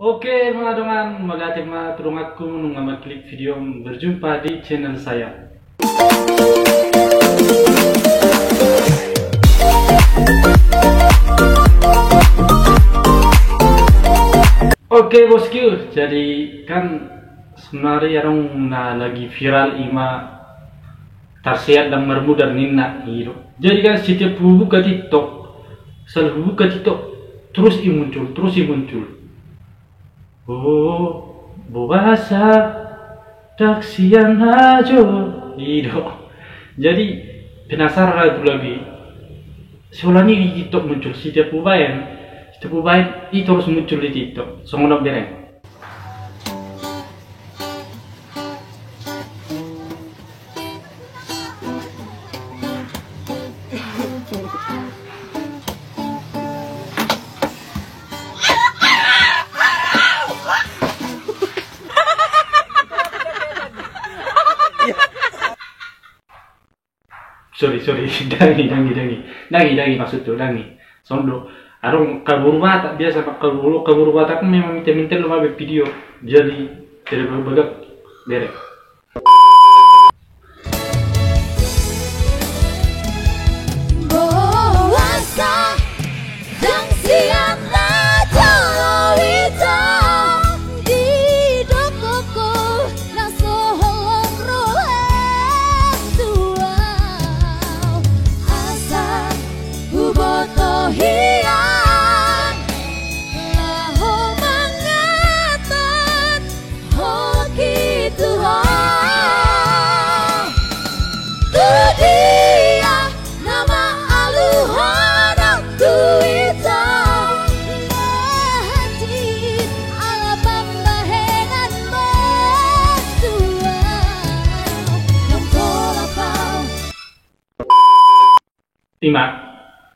Oke, mga dongan, mag-ating mga turungatku nung klik video berjumpa di channel saya. Oke bosku, jadi kan sebenarnya orang lagi viral ima tarsiat dan mermudar nina gitu. Jadi kan setiap buka TikTok, selalu buka TikTok terus muncul. Oh, bahasa taksian aja gitu. Jadi penasaran lagi. Soalnya di TikTok muncul setiap bubayan itu terus muncul di TikTok. Songono bereng. Sorry, dangi maksud tuh dangi. Sondo, arung kabur bata biasa pak kabur bata kan memang minta lo mabe video, jadi tidak berbagak berek.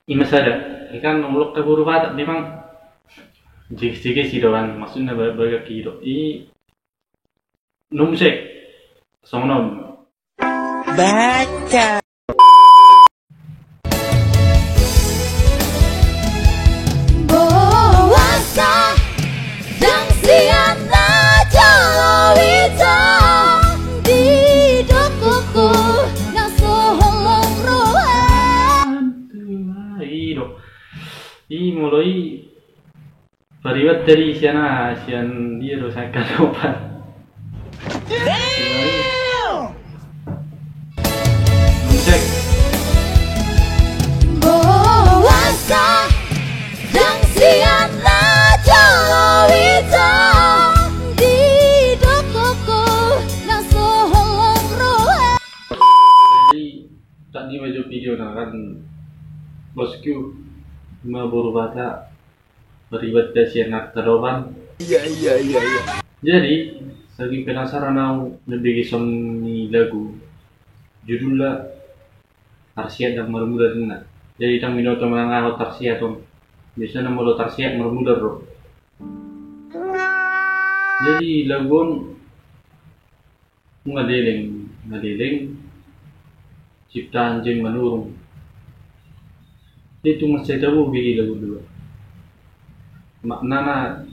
Ima sada, ikan nomlok kaburu bata memang jig sih doan maksudnya beragak kilo. Numsek, songnom. Baca. Mulai periwat dari sian dia rusak kadopan. Cek. Jadi tadi baju video kan bosku maburu bata beribad dasi anak taroban. Iya. Jadi lagi penasaran aku lebih ni lagu judulnya Tarsiat dan Mermudar Nina. Jadi tang minoto menangah tarsiat tom. Biasanya nama lo tarsiat mermudar ro. Jadi lagun ngadeleng ciptaan jeng menurung. Itu masih tahu bagi lagu dua. Maknana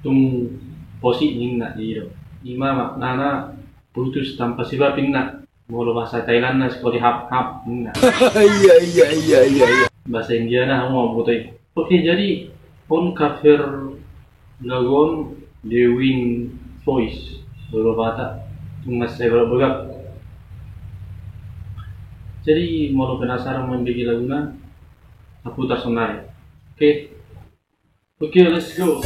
tung posi ningna iro. Ima maknana putus tanpa sebab ningna. Molo bahasa Thailand na sekolah hap ningna. Iya. Bahasa India na mau butai. Oke, jadi on cover lagon Dewin Voice berbata tung masih beragak. Jadi mau penasaran membagi laguna. Aku tak senang. Oke, let's go.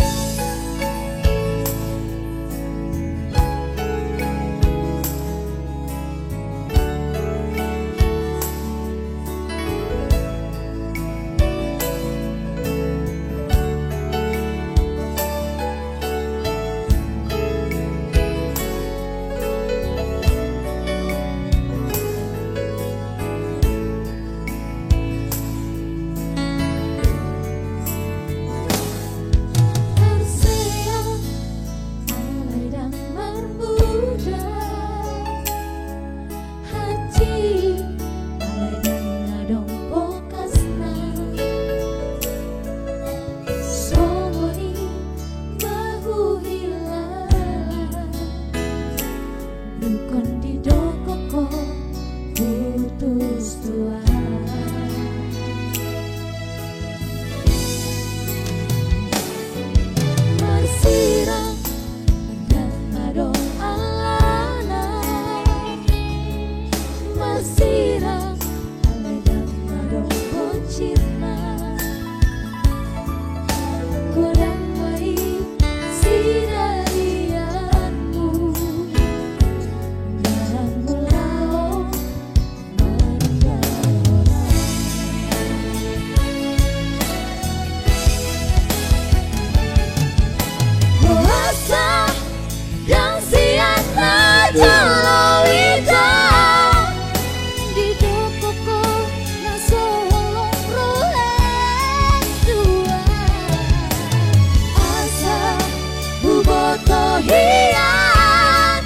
hian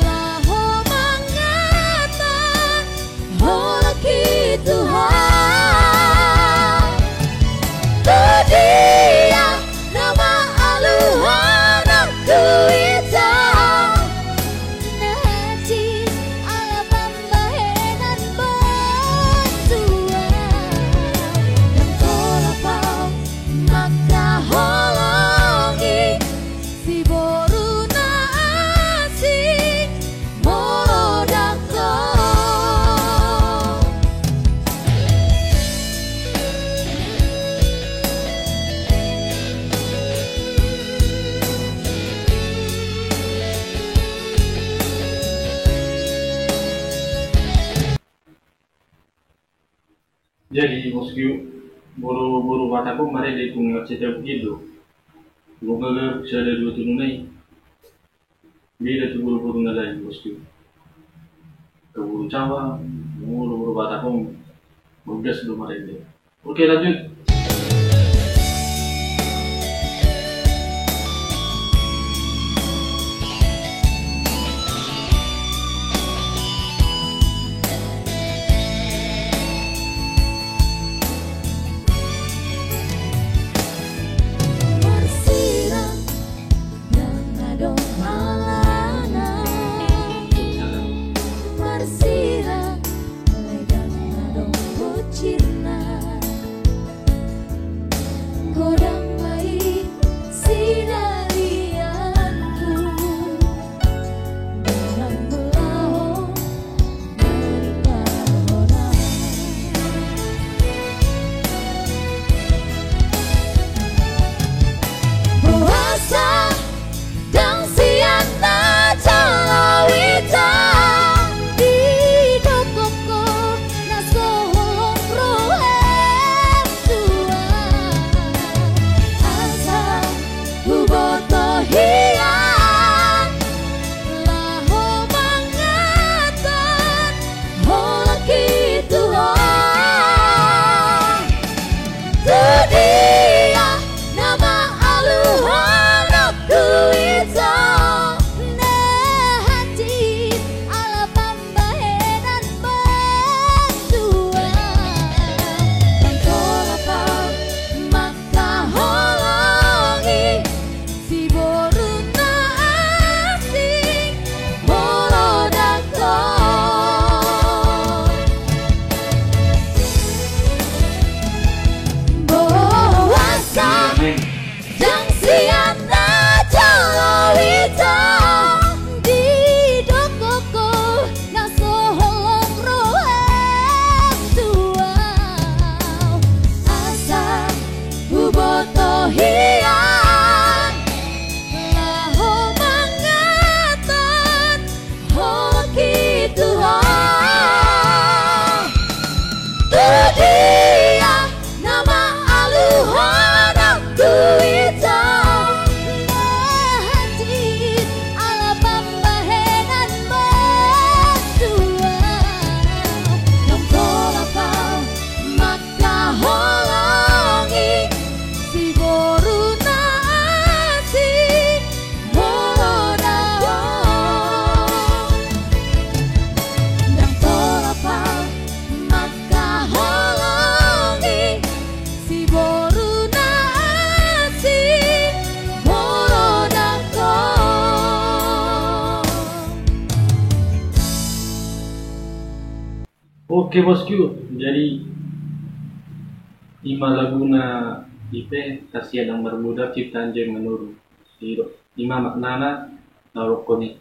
laho mangatan holaki Tuhan tu dia nama aluhan aku itu najis ala pambahenan bantuan dan tolapau maka holongi si boruna asing morodako. Jadi bosku, buru-buru bataku mari di kungat setiap begitu. Bunga ke sada dua tunai. Bila tu buru-buru ngalai bosku. Keburu cawa, buru-buru bataku mugas belum mari dia. Oke lanjut. Marsirang yang adong alana marsirang legang adong bocina godang baik sinarianku dengan belahong dari permohonan puasa dan siana calawita di dokoko na soholong rohem tua asa huboto hian laho mangatan holaki Tuhan tu dia nama aluhan aku itu hati ala pambahenan bantuan dan tolapau maka holongi si boruna asing morodako. Puasa dan siana calawita di dokoko na soholong rohem tua asa huboto hian laho mangatan holaki Tuhan tu dia nama aluhan aku itu hati ala pambahenan bantuan yang tolapau maka holongi si boruna asing morodako yang tolapau maka holongi si boruna asing morodako. Oke bosku, jadi 5 laguna IP kasihan yang bermuda ciptaan Jeng menurut 5 maknana narokoni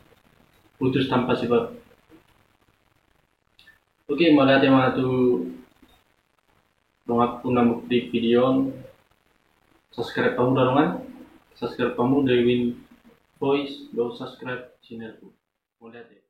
putus tanpa sebab. Oke, melihat yang tu aku nambah di video subscribe kamu darongan subscribe kamu dari Win Voice, go subscribe channelku. Melihat ya.